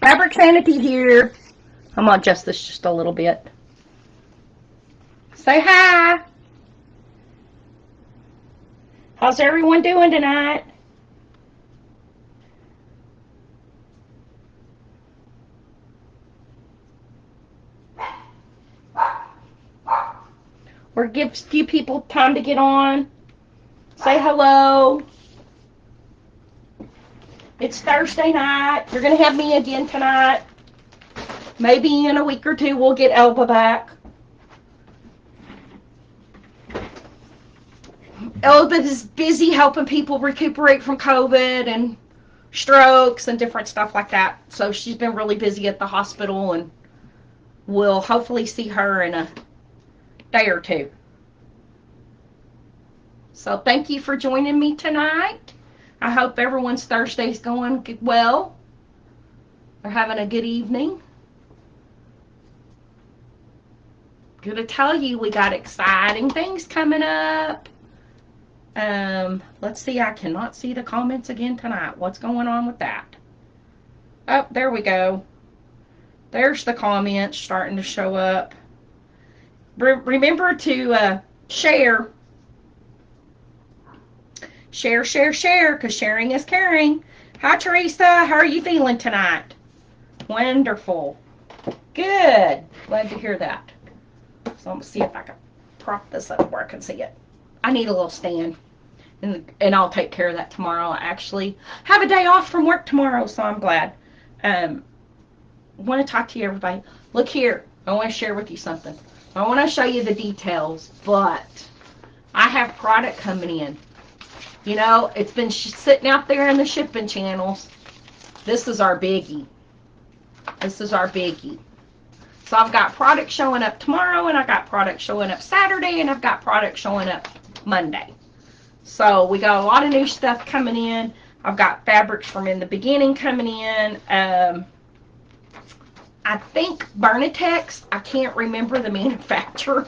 Fabric Sanity here. I'm going to adjust this just a little bit. Say hi. How's everyone doing tonight? Or give a few people time to get on. Say hello. It's Thursday night. You're going to have me again tonight. Maybe in a week or two we'll get Elba back. Elba is busy helping people recuperate from COVID and strokes and different stuff like that. So she's been really busy at the hospital, and we'll hopefully see her in a day or two. So thank you for joining me tonight. I hope everyone's Thursday's going well. They're having a good evening. Gonna tell you we got exciting things coming up. Let's see, I cannot see the comments again tonight. What's going on with that? Oh, there we go. There's the comments starting to show up. Remember to share. Share, because sharing is caring. Hi, Teresa. How are you feeling tonight? Wonderful. Good. Glad to hear that. So I'm going to see if I can prop this up where I can see it. I need a little stand. And I'll take care of that tomorrow. I actually have a day off from work tomorrow, so I'm glad. I want to talk to you, everybody. Look here. I want to share with you something. I want to show you the details, but I have product coming in. You know, it's been sitting out there in the shipping channels. This is our biggie. This is our biggie. So I've got product showing up tomorrow, and I got product showing up Saturday, and I've got product showing up Monday. So we got a lot of new stuff coming in. I've got fabrics from in the beginning coming in. I think Bernitex, I can't remember the manufacturer.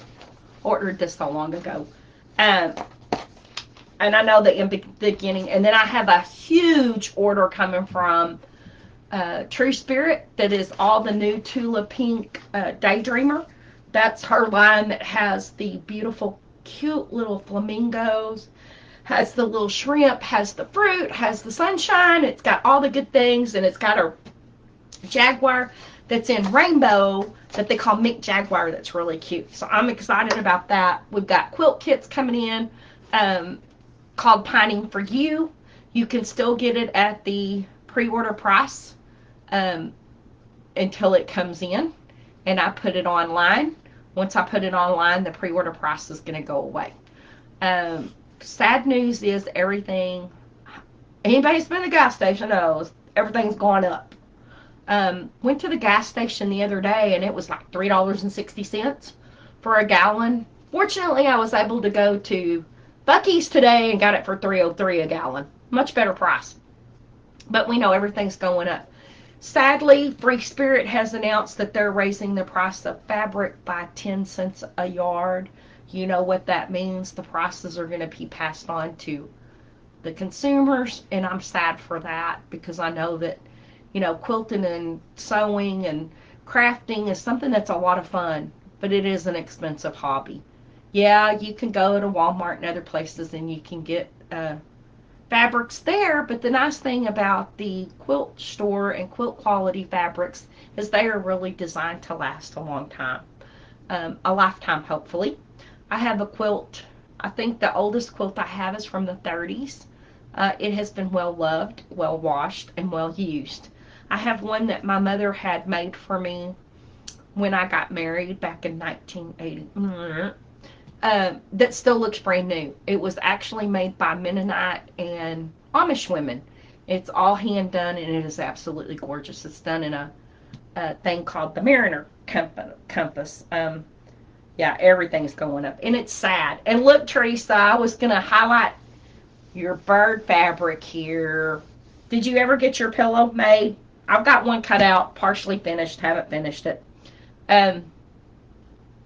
Ordered this so long ago. And I know that in the beginning. And then I have a huge order coming from True Spirit that is all the new Tula Pink Daydreamer. That's her line that has the beautiful, cute little flamingos, has the little shrimp, has the fruit, has the sunshine. It's got all the good things, and it's got a jaguar that's in rainbow that they call Mink Jaguar that's really cute. So I'm excited about that. We've got quilt kits coming in called Pining for You. You can still get it at the pre-order price until it comes in, and I put it online. Once I put it online, the pre-order price is going to go away. Sad news is everything, anybody's been to the gas station knows everything's gone up. Went to the gas station the other day, and it was like $3.60 for a gallon. Fortunately, I was able to go to Buc-ee's today and got it for $3.03 a gallon. Much better price. But we know everything's going up. Sadly, Free Spirit has announced that they're raising the price of fabric by 10 cents a yard. You know what that means. The prices are going to be passed on to the consumers, and I'm sad for that because I know that, you know, quilting and sewing and crafting is something that's a lot of fun, but it is an expensive hobby. Yeah, you can go to Walmart and other places and you can get fabrics there, but the nice thing about the quilt store and quilt quality fabrics is they are really designed to last a long time, a lifetime hopefully. I have a quilt, I think the oldest quilt I have is from the 30s. It has been well loved, well washed, and well used. I have one that my mother had made for me when I got married back in 1980. That still looks brand new. It was actually made by Mennonite and Amish women. It's all hand done, and it is absolutely gorgeous. It's done in a thing called the Mariner Compass. Yeah, everything's going up, and it's sad. And look, Teresa, I was going to highlight your bird fabric here. Did you ever get your pillow made? I've got one cut out, partially finished, haven't finished it. I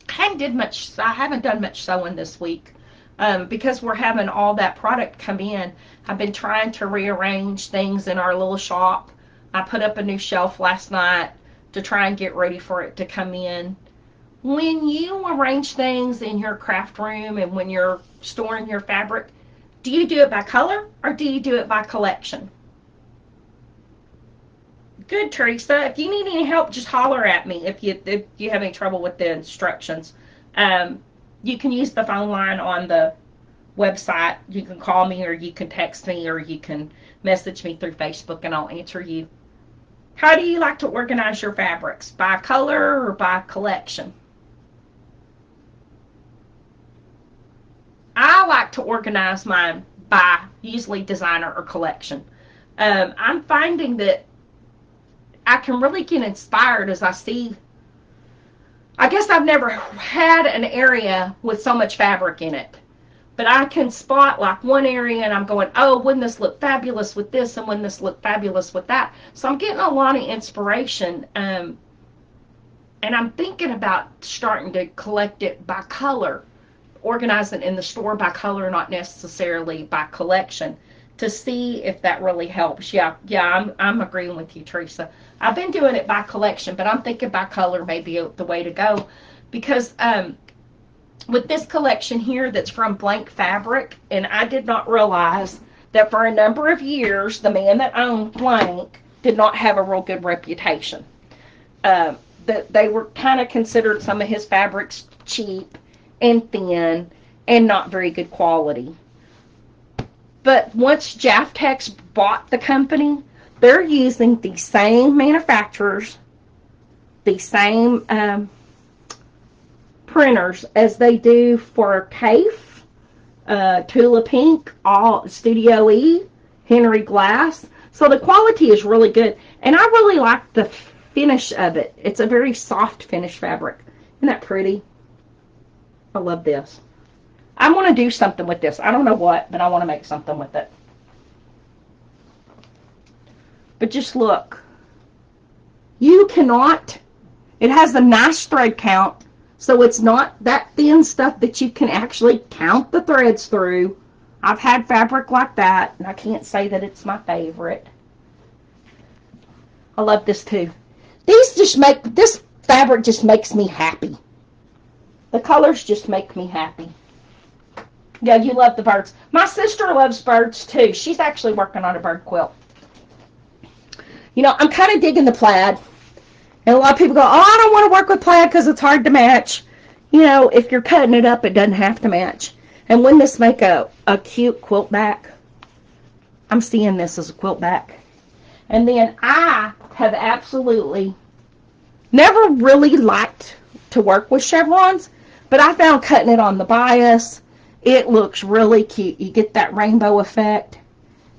haven't done much sewing this week because we're having all that product come in. I've been trying to rearrange things in our little shop I put up a new shelf last night to try and get ready for it to come in. When you arrange things in your craft room and when you're storing your fabric, do you do it by color or do you do it by collection? Good, Teresa. If you need any help, just holler at me if you have any trouble with the instructions. Um, you can use the phone line on the website. You can call me or you can text me or you can message me through Facebook and I'll answer you. How do you like to organize your fabrics? By color or by collection? I like to organize mine by usually designer or collection. I'm finding that I can really get inspired as I see. I guess I've never had an area with so much fabric in it. But I can spot like one area and I'm going, oh, wouldn't this look fabulous with this and wouldn't this look fabulous with that? So I'm getting a lot of inspiration. And I'm thinking about starting to collect it by color, organize it in the store by color, not necessarily by collection, to see if that really helps. Yeah, I'm agreeing with you, Teresa. I've been doing it by collection, but I'm thinking by color may be the way to go because with this collection here that's from Blank Fabric, and I did not realize that for a number of years, the man that owned Blank did not have a real good reputation. That they were kind of considered some of his fabrics cheap and thin and not very good quality. But once Jaftex bought the company, they're using the same manufacturers, the same printers as they do for Cafe, Tula Pink, all Studio E, Henry Glass. So the quality is really good. And I really like the finish of it. It's a very soft finish fabric. Isn't that pretty? I love this. I want to do something with this. I don't know what, but I want to make something with it. But just look. You cannot, it has a nice thread count, so it's not that thin stuff that you can actually count the threads through. I've had fabric like that, and I can't say that it's my favorite. I love this too. This fabric just makes me happy. The colors just make me happy. Yeah, you love the birds. My sister loves birds too. She's actually working on a bird quilt. You know, I'm kind of digging the plaid. And a lot of people go, oh, I don't want to work with plaid because it's hard to match. You know, if you're cutting it up, it doesn't have to match. And wouldn't this make a cute quilt back? I'm seeing this as a quilt back. And then I have absolutely never really liked to work with chevrons, but I found cutting it on the bias, it looks really cute. You get that rainbow effect,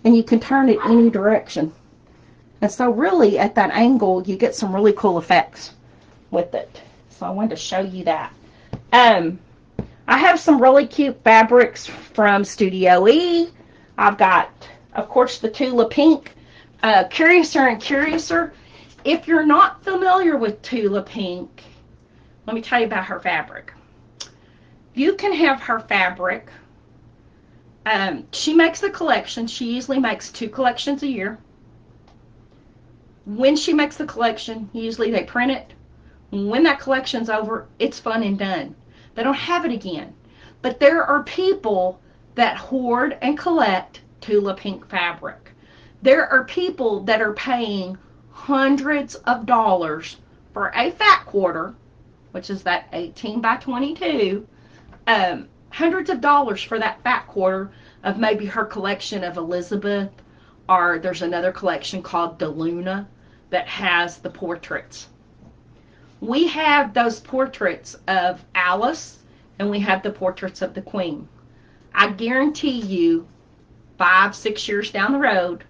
and you can turn it any direction. And so really, at that angle, you get some really cool effects with it. So I wanted to show you that. I have some really cute fabrics from Studio E. I've got, of course, the Tula Pink. Curiouser and Curiouser. If you're not familiar with Tula Pink, let me tell you about her fabric. You can have her fabric. She makes a collection. She usually makes 2 collections a year. When she makes the collection, usually they print it. When that collection's over, it's fun and done. They don't have it again. But there are people that hoard and collect Tula Pink fabric. There are people that are paying hundreds of dollars for a fat quarter, which is that 18 by 22, hundreds of dollars for that fat quarter of maybe her collection of Elizabeth, or there's another collection called DeLuna that has the portraits. We have those portraits of Alice, and we have the portraits of the Queen. I guarantee you, 5-6 years down the road,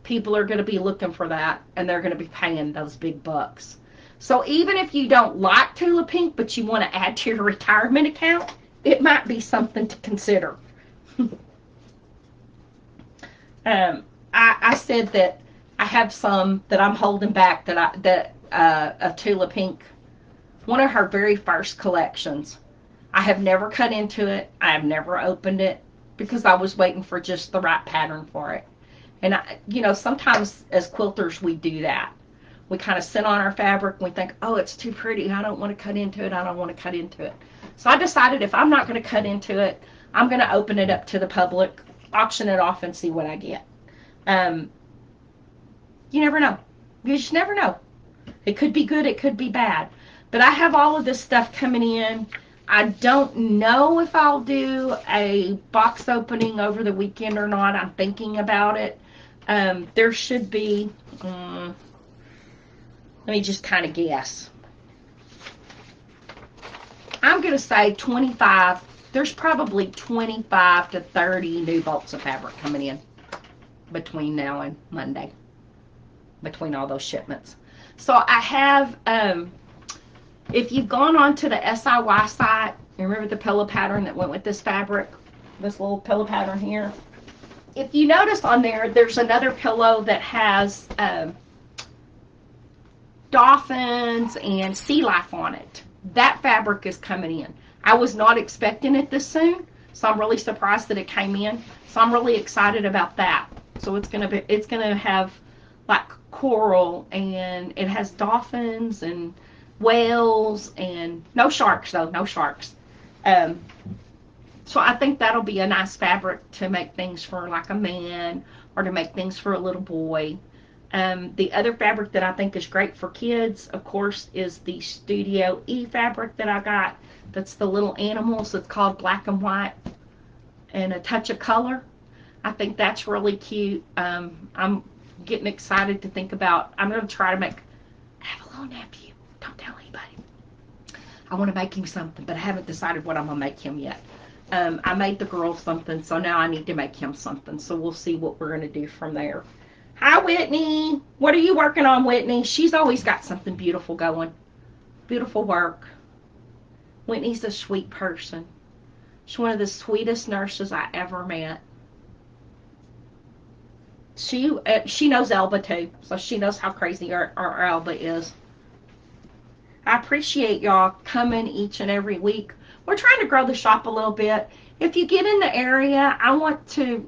people are going to be looking for that, and they're going to be paying those big bucks. So even if you don't like Tula Pink, but you want to add to your retirement account, it might be something to consider. I said that I have some that I'm holding back of Tula Pink, one of her very first collections. I have never cut into it. I have never opened it because I was waiting for just the right pattern for it. And, sometimes as quilters we do that. We kind of sit on our fabric and we think, oh, it's too pretty. I don't want to cut into it. I don't want to cut into it. So I decided if I'm not going to cut into it, I'm going to open it up to the public, auction it off, and see what I get. Um, you never know. You just never know. It could be good. It could be bad. But I have all of this stuff coming in. I don't know if I'll do a box opening over the weekend or not. I'm thinking about it. There should be, let me just kind of guess. I'm going to say 25. There's probably 25 to 30 new bolts of fabric coming in between now and Monday, between all those shipments. So I have, if you've gone on to the SIY site, remember the pillow pattern that went with this fabric, this little pillow pattern here? If you notice on there, there's another pillow that has dolphins and sea life on it. That fabric is coming in. I was not expecting it this soon, so I'm really surprised that it came in. So I'm really excited about that. So it's gonna have like coral, and it has dolphins and whales, and no sharks though, no sharks. So I think that'll be a nice fabric to make things for like a man or to make things for a little boy. The other fabric that I think is great for kids, of course, is the Studio E fabric that I got. That's the little animals. It's called Black and White and a touch of color. I think that's really cute. I'm getting excited to think about. I'm going to try to make. I have a little nephew. Don't tell anybody. I want to make him something, but I haven't decided what I'm going to make him yet. I made the girl something, so now I need to make him something. So we'll see what we're going to do from there. Hi, Whitney. What are you working on, Whitney? She's always got something beautiful going. Beautiful work. Whitney's a sweet person. She's one of the sweetest nurses I ever met. She knows Elba too, so she knows how crazy our Elba is. I appreciate y'all coming each and every week. We're trying to grow the shop a little bit. If you get in the area, I want to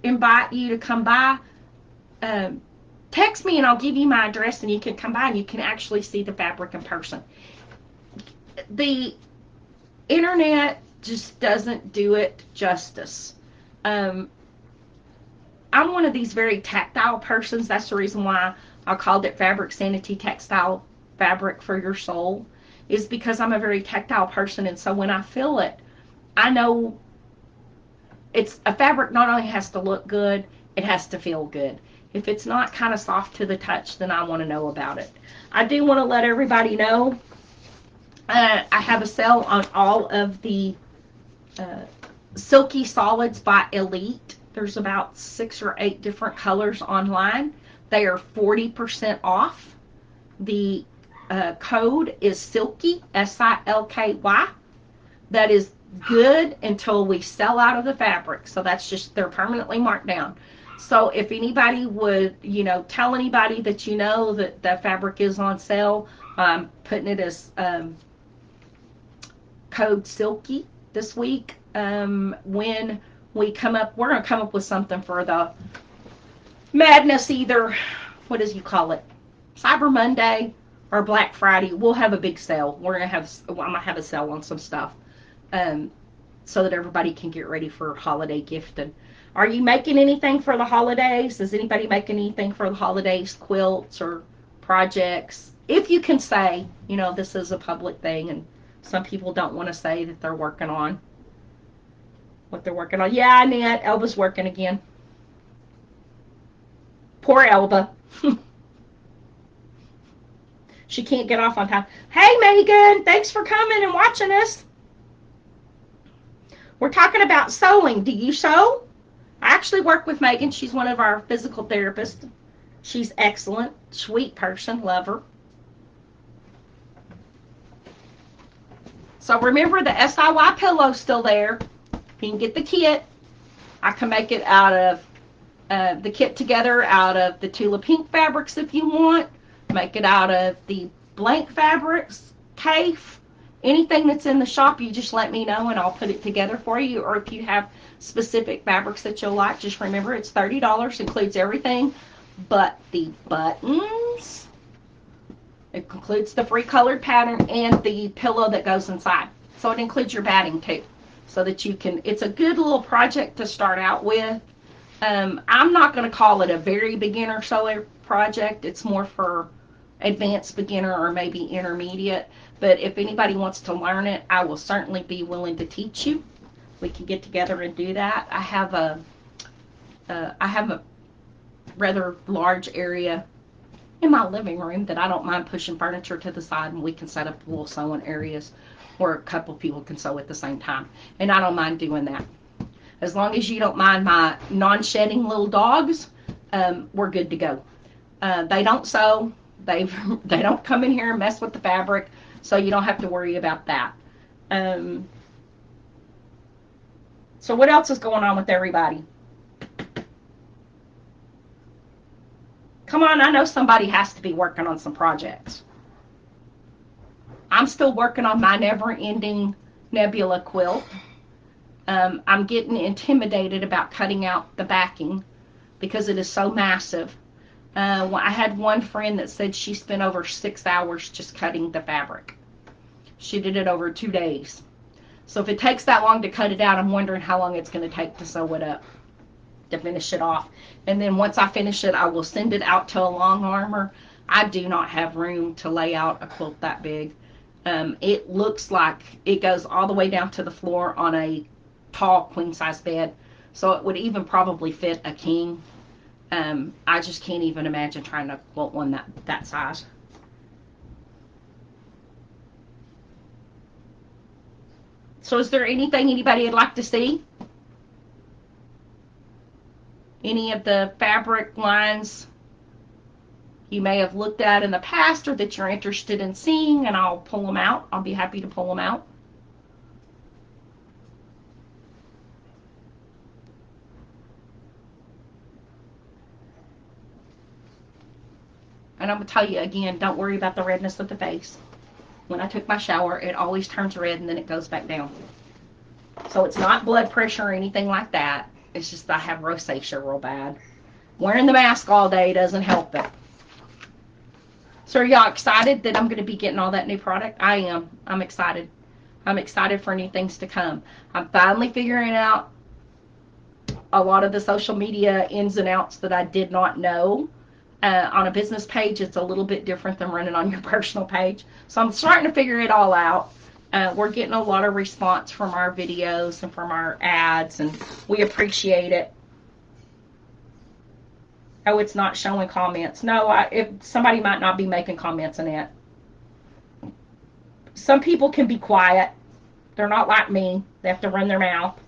invite you to come by. Text me and I'll give you my address, and you can come by and you can actually see the fabric in person. The internet just doesn't do it justice. I'm one of these very tactile persons. That's the reason why I called it Fabric Sanity Textile Fabric for Your Soul, is because I'm a very tactile person, and so when I feel it, I know it's a fabric. Not only has to look good, it has to feel good. If it's not kind of soft to the touch, then I want to know about it. I do want to let everybody know I have a sale on all of the Silky Solids by Elite. There's about 6 or 8 different colors online. They are 40% off. The code is Silky, S-I-L-K-Y. That is good until we sell out of the fabric. So that's just, they're permanently marked down. So if anybody would, tell anybody that that the fabric is on sale, I'm putting it as code Silky this week. When we come up, we're going to come up with something for the madness, either, what does you call it, Cyber Monday or Black Friday. We'll have a big sale. I'm going to have a sale on some stuff so that everybody can get ready for holiday gifting. Are you making anything for the holidays? Is anybody making anything for the holidays, quilts or projects? If you can say, this is a public thing, and some people don't want to say that they're working on what they're working on. Yeah, Annette, Elba's working again. Poor Elba. She can't get off on time. Hey, Megan, thanks for coming and watching us. We're talking about sewing. Do you sew? I actually work with Megan. She's one of our physical therapists. She's excellent, sweet person, love her. So remember, the SIY pillow's still there. You can get the kit. I can make it out of the kit together out of the Tula Pink fabrics if you want. Make it out of the blank fabrics, Kaif, Anything that's in the shop, you just let me know and I'll put it together for you. Or if you have specific fabrics that you'll like, just remember it's $30, includes everything but the buttons. It includes the free colored pattern and the pillow that goes inside. So it includes your batting too, so that you can, it's a good little project to start out with. I'm not going to call it a very beginner sewing project. It's more for advanced beginner or maybe intermediate. But if anybody wants to learn it, I will certainly be willing to teach you. We can get together and do that. I have a rather large area in my living room that I don't mind pushing furniture to the side, and we can set up little sewing areas where a couple people can sew at the same time. And I don't mind doing that. As long as you don't mind my non-shedding little dogs, we're good to go. They don't sew. They don't come in here and mess with the fabric, so you don't have to worry about that. So what else is going on with everybody? Come on, I know somebody has to be working on some projects. I'm still working on my never-ending nebula quilt. I'm getting intimidated about cutting out the backing because it is so massive. I had one friend that said she spent over 6 hours just cutting the fabric. She did it over 2 days. So if it takes that long to cut it out, I'm wondering how long it's going to take to sew it up, to finish it off. And then once I finish it, I will send it out to a long armor. I do not have room to lay out a quilt that big. It looks like it goes all the way down to the floor on a tall queen size bed, so it would even probably fit a king. I just can't even imagine trying to quilt one that size. So is there anything anybody would like to see? Any of the fabric lines you may have looked at in the past or that you're interested in seeing, and I'll pull them out. I'll be happy to pull them out. And I'm going to tell you again, don't worry about the redness of the face. When I took my shower, it always turns red and then it goes back down. So it's not blood pressure or anything like that. It's just I have rosacea real bad. Wearing the mask all day doesn't help it. So are y'all excited that I'm going to be getting all that new product? I am. I'm excited. I'm excited for new things to come. I'm finally figuring out a lot of the social media ins and outs that I did not know. On a business page, it's a little bit different than running on your personal page. So I'm starting to figure it all out. We're getting a lot of response from our videos and from our ads, and we appreciate it. Oh, it's not showing comments. No, if somebody might not be making comments on it. Some people can be quiet. They're not like me. They have to run their mouth.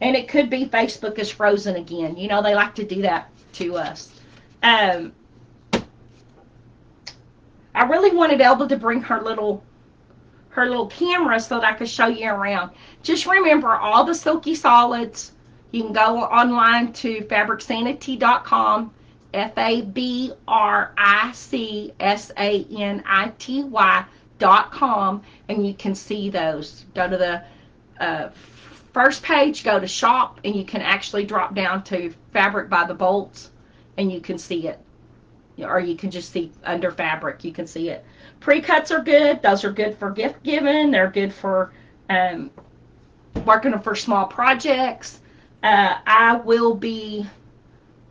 And it could be Facebook is frozen again. You know, they like to do that to us. I really wanted Elba to bring her little camera so that I could show you around. Just remember all the silky solids. You can go online to fabricsanity.com, fabricsanity.com, and you can see those. Go to the first page, go to shop, and you can actually drop down to fabric by the bolts, and you can see it. Or you can just see under fabric, you can see it. Pre-cuts are good. Those are good for gift giving. They're good for working for small projects. I will be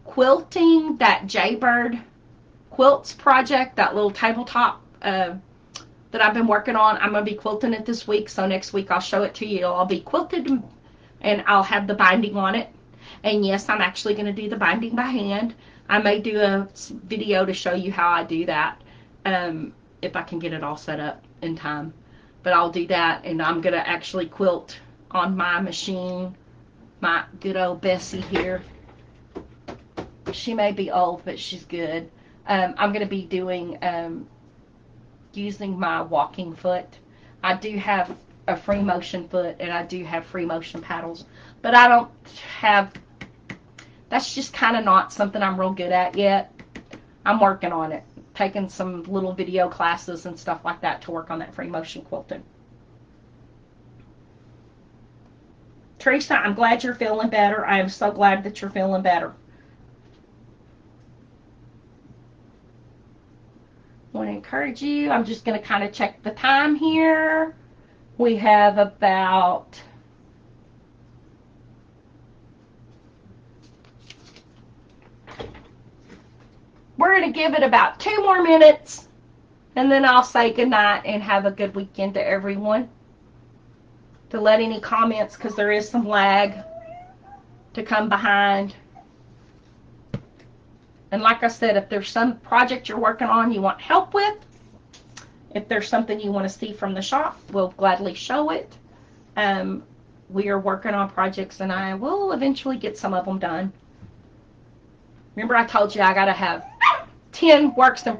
quilting that Jaybird Quilts project, that little tabletop that I've been working on. I'm going to be quilting it this week, so next week I'll show it to you. It'll all be quilted, and I'll have the binding on it. And yes, I'm actually going to do the binding by hand. I may do a video to show you how I do that, if I can get it all set up in time. But I'll do that, and I'm going to actually quilt on my machine. My good old Bessie here. She may be old, but she's good. I'm going to be doing, using my walking foot. I do have a free motion foot, and I do have free motion paddles, but I don't have That's just kind of not something I'm real good at yet. I'm working on it. Taking some little video classes and stuff like that to work on that free motion quilting. Teresa, I'm glad you're feeling better. I am so glad that you're feeling better. I want to encourage you. I'm just going to kind of check the time here. We have about we're going to give it about 2 more minutes, and then I'll say goodnight and have a good weekend to everyone. To let any comments, because there is some lag, to come behind. And like I said, if there's some project you're working on you want help with, if there's something you want to see from the shop, we'll gladly show it. We are working on projects, and I will eventually get some of them done. Remember I told you I got to have 10 works in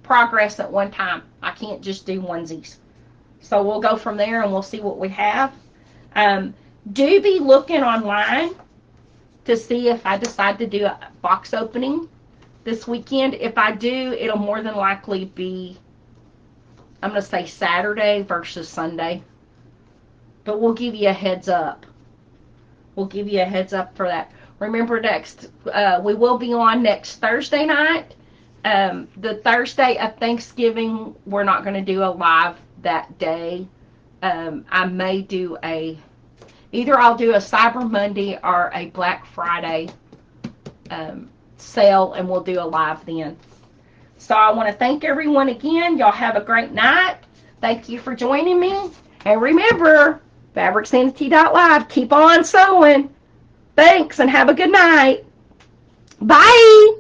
progress at one time. I can't just do onesies. So we'll go from there, and we'll see what we have. Do be looking online to see if I decide to do a box opening this weekend. If I do, it'll more than likely be, I'm going to say Saturday versus Sunday. But we'll give you a heads up. We'll give you a heads up for that. Remember, we will be on next Thursday night. The Thursday of Thanksgiving, we're not going to do a live that day. I may do either I'll do a Cyber Monday or a Black Friday sale, and we'll do a live then. So I want to thank everyone again. Y'all have a great night. Thank you for joining me. And remember, FabricSanity.live. Keep on sewing. Thanks, and have a good night. Bye.